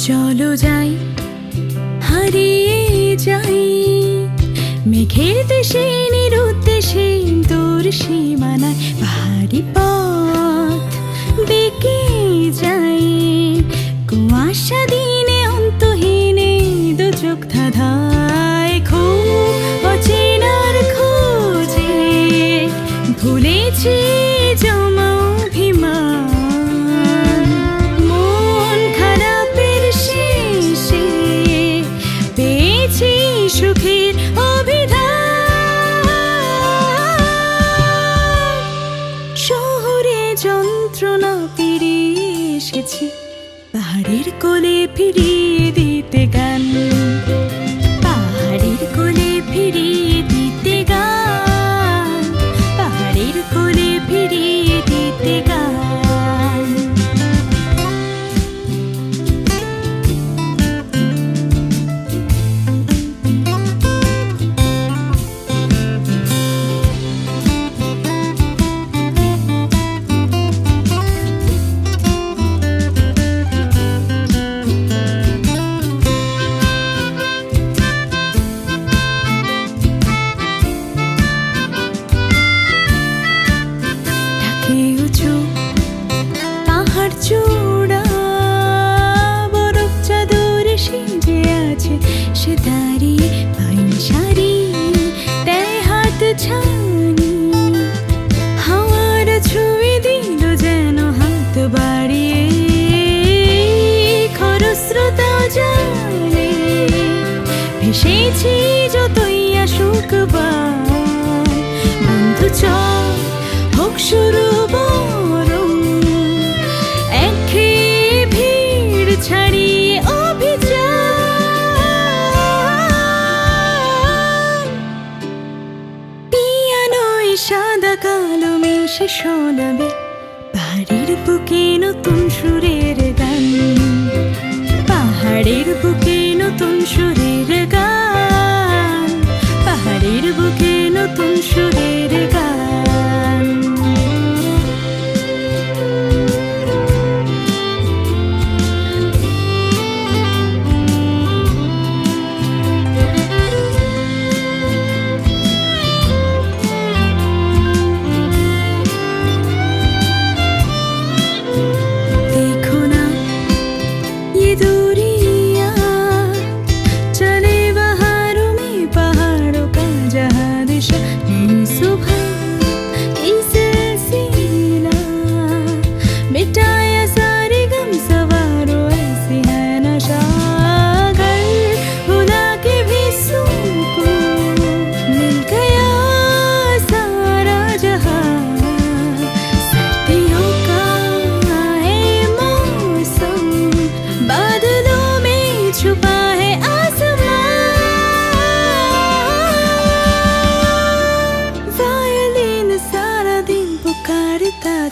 চলো যাই, হারিয়ে যাই মেঘের দেশে নিরুদ্দেশে দূর সীমানায়। পাহাড়ি পথ বেঁকে যাই, কুয়াশা দিনে অন্তহীনে দু চোখ ধাঁধায়। খুব অচেনার খোঁজে ভুলেছি জমা অভিমান। মন খারাপের শেষে পেয়েছি সুখের অভিধান। শহরে যন্ত্রণা পেরিয়ে এসেছি, পাহাড়ের কোলে ফিরিয়ে দিতে গান। পাহাড়ের কোলে ফিরিয়ে দিতে গান, পাহাড়ের কোলে ফিরিয়ে দিতে গান। চূড়া বরফ চাদরে সেজে আছে, সে দাঁড়িয়ে পাইন শাড়ি দেয় হাত ছানি। হাওয়ার ছুঁয়ে দিল যেন হাত বাড়িয়ে, খরস্রোতা জানে ভেসেছি যতই আসুক বান। বন্ধু চল হোক শুরু বরং, ছাড়িয়ে অভিযান। পিয়ানোয় সাদা কালো মিশে শোনাবে পাহাড়ের বুকে নতুন সুরের গান। পাহাড়ের বুকে নতুন সুরের গান, পাহাড়ের বুকে নতুন সুরের গান।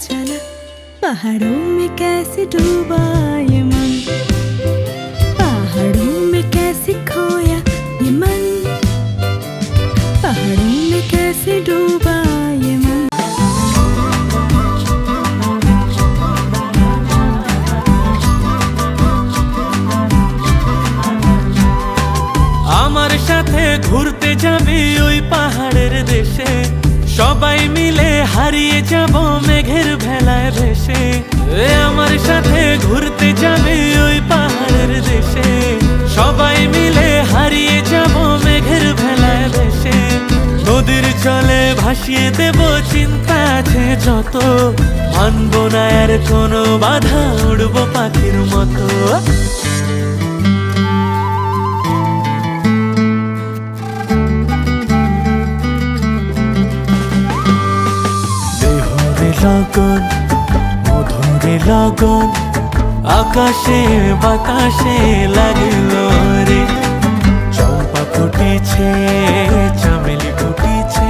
चला पहाड़ों में कैसे डूबा ये मन, पहाड़ों में कैसे खोया ये मन, पहाड़ों में कैसे डूबा ये मन। আমার সাথে ঘুরতে যাবে ওই পাহাড়ের দেশে, সবাই মিলে হারিয়ে যাব মেঘের ভেলায় ভেসে। আমার সাথে ঘুরতে যাবে ওই পাহাড়ের দেশে, সবাই মিলে হারিয়ে যাব মেঘের ভেলায় ভেসে। নদীর জলে ভাসিয়ে দেব চিন্তা আছে যত, মানব না আর কোনো বাধা, উড়ব পাখির মতো। লগন মধুরে লগন আকাশে বাতাসে লাগল রে, চম্পা ফুটেছে চামেলি ফুটেছে,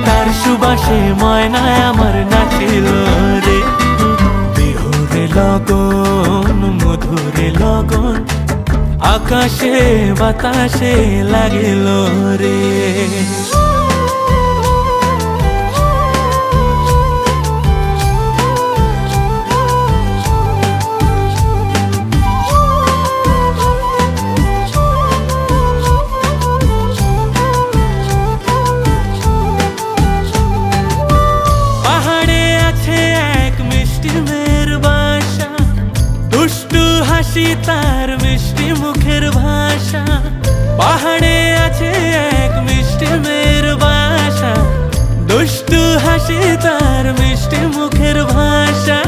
তার সুবাসে ময়নায় আমার নাচিল রে। বিহুরে লগন মধুরে লগন আকাশে বাতাসে লাগিল রে। মিষ্টি মেয়ের বাসা, দুষ্টু হাসি তার মিষ্টি মুখের ভাষা। পাহাড়ে আছে এক মিষ্টি মেয়ের বাসা, দুষ্টু হাসি তার মিষ্টি মুখের ভাষা।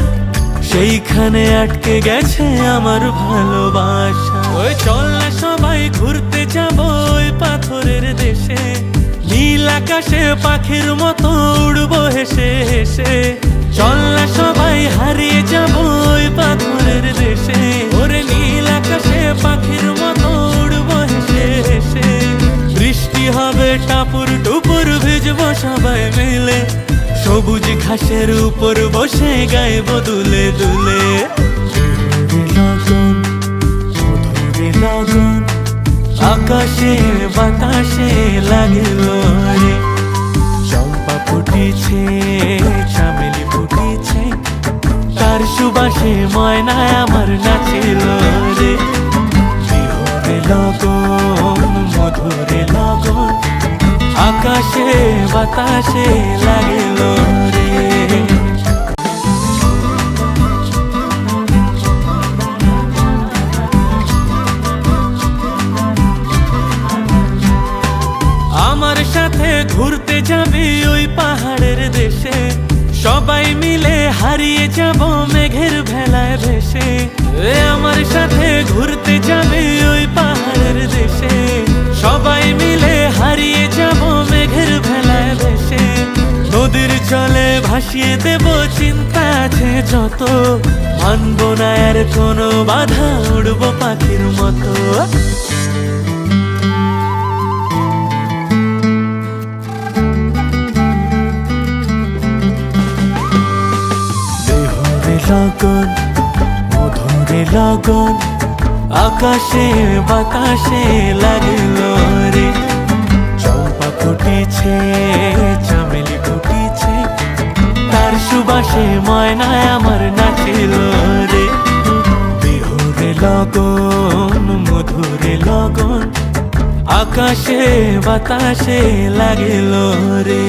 সেইখানে আটকে গেছে আমার ভালোবাসা। ওই চল না সবাই ঘুরতে যাব ওই পাথরের দেশে, নীল আকাশে পাখির মতো উড়বো হেসে হেসে। চল না সবাই হারিয়ে যাব ওই পাথরের দেশে, ওরে নীল আকাশে পাখির মতো উড়বো হেসে হেসে। বৃষ্টি হবে টাপুর টুপুর, ভিজবো সবাই মিলে, সবুজ ঘাসের উপর বসে গাইবো দুলে দুলে। লগন মধুরে লগন, আকাশে বাতাসে লাগলো রে। চম্পা ফুটিছে, চামেলি ফুটিছে, তার সুবাসে ময়না আমার নাচিল রে। বিহুরে লগন মধুরে লগন, আকাশে বাতাসে লাগলো রে। আমার সাথে ঘুরতে যাবি ওই পাহাড়ের দেশে, সবাই মিলে হারিয়ে যাব মেঘের ভেলায় ভেসে। আমার সাথে ঘুরতে যাবি ওই পাহাড়ের দেশে, সবাই মিলে হারিয়ে যাব মেঘের ভেলায় ভেসে। নদীর জলে ভাসিয়ে দেব চিন্তা আছে যত, মানব না আর কোনো বাধা, উড়বো পাখির মতো। লগন মধুরে লগন, আকাশে বাতাসে লাগলো রে। চম্পা ফুটিছে, চামেলি ফুটিছে, তার সুবাসে ময়না আমার নাচিল রে। বিহুরে লগন মধুরে লগন, আকাশে বাতাসে লাগলো রে।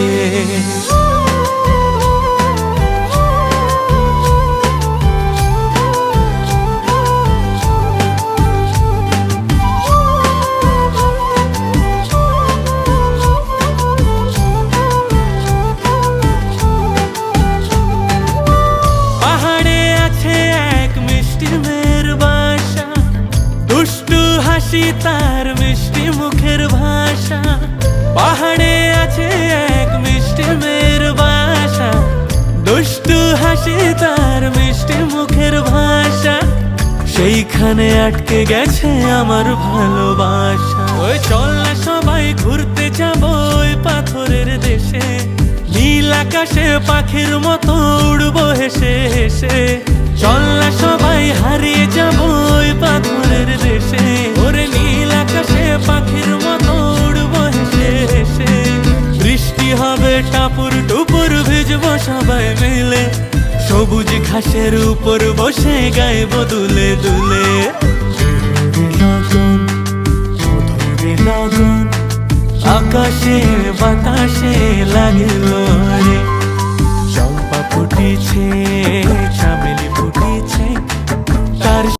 দুষ্টু হাসি তার মিষ্টি মুখের ভাষা, পাহাড়ে আছে এক মিষ্টি মেয়ের বাসা, দুষ্টু হাসি তার মিষ্টি মুখের ভাষা। সেইখানে আটকে গেছে আমার ভালোবাসা। ওই চল না সবাই ঘুরতে যাব ওই পাথরের দেশে, নীল আকাশে পাখির মতো উড়বো হেসে হেসে। চল না সবাই হারিয়ে যাব ওই পাথরের দেশে, ওরে নীল আকাশে পাখির মতো উড়বো হেসে হেসে। বৃষ্টি হবে টাপুর টুপুর, ভিজবো সবাই মিলে, সবুজ ঘাসের উপর বসে গাইবো দুলে দুলে। লগন মধুরে লগন, আকাশে বাতাসে লাগলো রে।